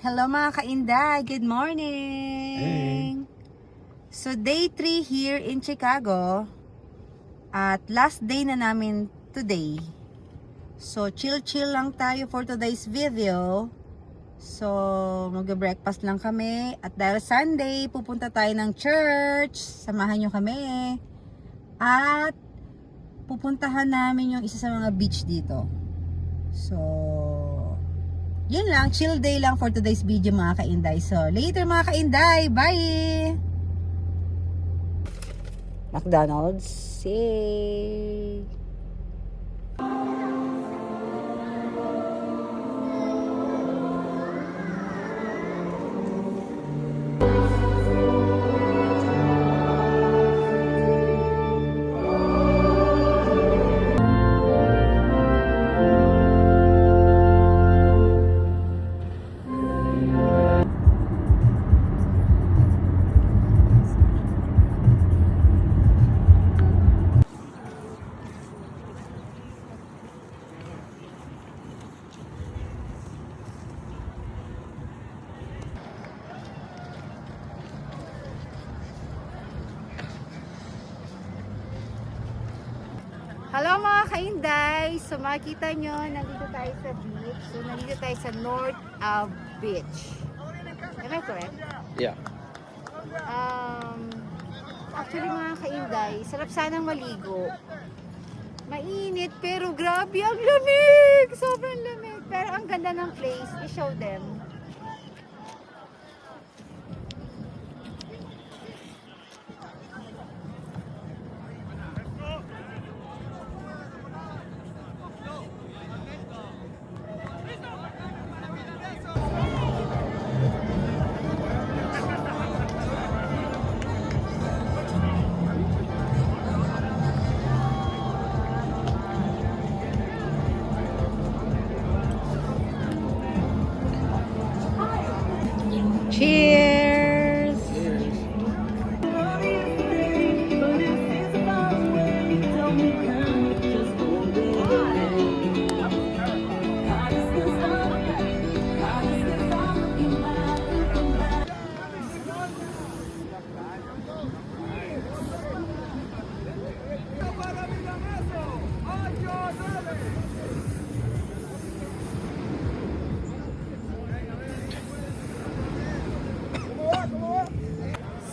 Hello mga kainday, good morning! So day 3 here in Chicago at last day na namin today. So chill lang tayo for today's video. So mag-breakfast lang kami at dahil Sunday pupunta tayo ng church, samahan nyo kami. At pupuntahan namin yung isa sa mga beach dito. So yun lang, chill day lang for today's video mga kainday. So, later mga kainday. Bye! McDonald's. Yay! Hello mga kainday! So makikita nyo, nandito tayo sa beach. So nandito tayo sa North Ave Beach. Am I correct? Yeah. Actually mga kainday, sarap sanang maligo. Mainit pero grabe ang lamig! Sobrang lamig! Pero ang ganda ng place, i-show them. Cheers!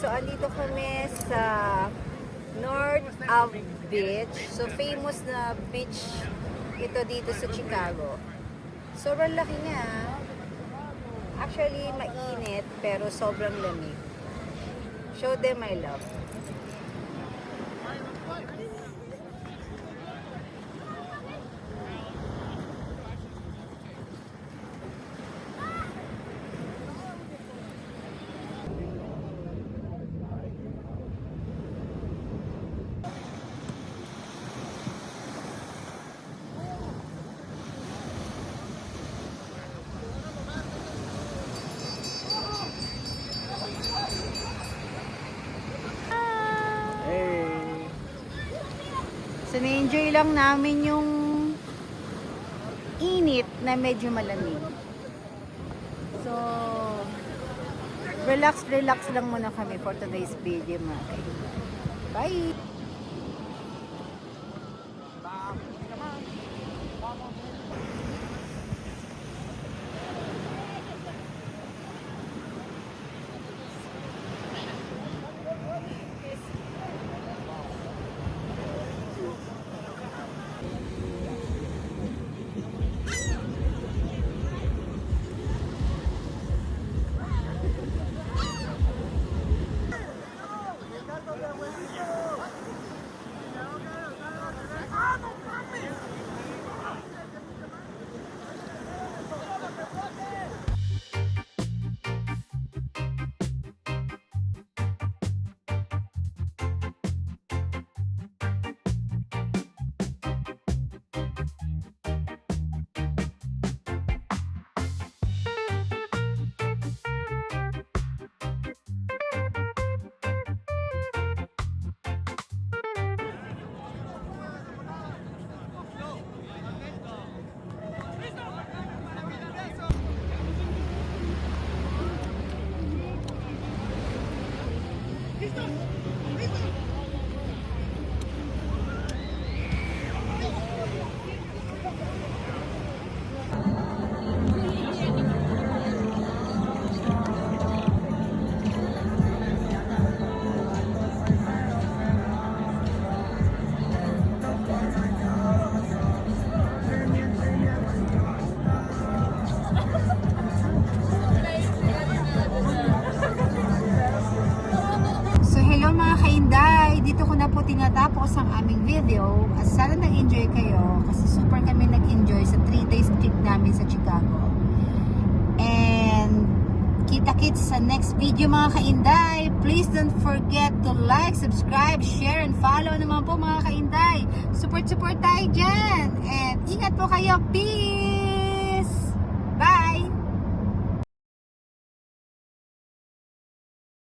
So, andito kami sa North Ave Beach. So, famous na beach ito dito sa Chicago. Sobrang laki niya. Actually, mainit pero sobrang lamig. Show them my love. So, na-enjoy lang namin yung init na medyo malamig. So, relax lang muna kami for today's video mga kaibigan. Bye! So hello mga kainday, dito ko na po tinatapos ang aming video at sana nag-enjoy kayo kasi super kami nag-enjoy sa 3 days trip namin sa Chicago. And kita-kits sa next video mga kainday. Please don't forget to like, subscribe, share, and follow naman po mga kainday. Support tayo dyan. And ingat po kayo. Peace!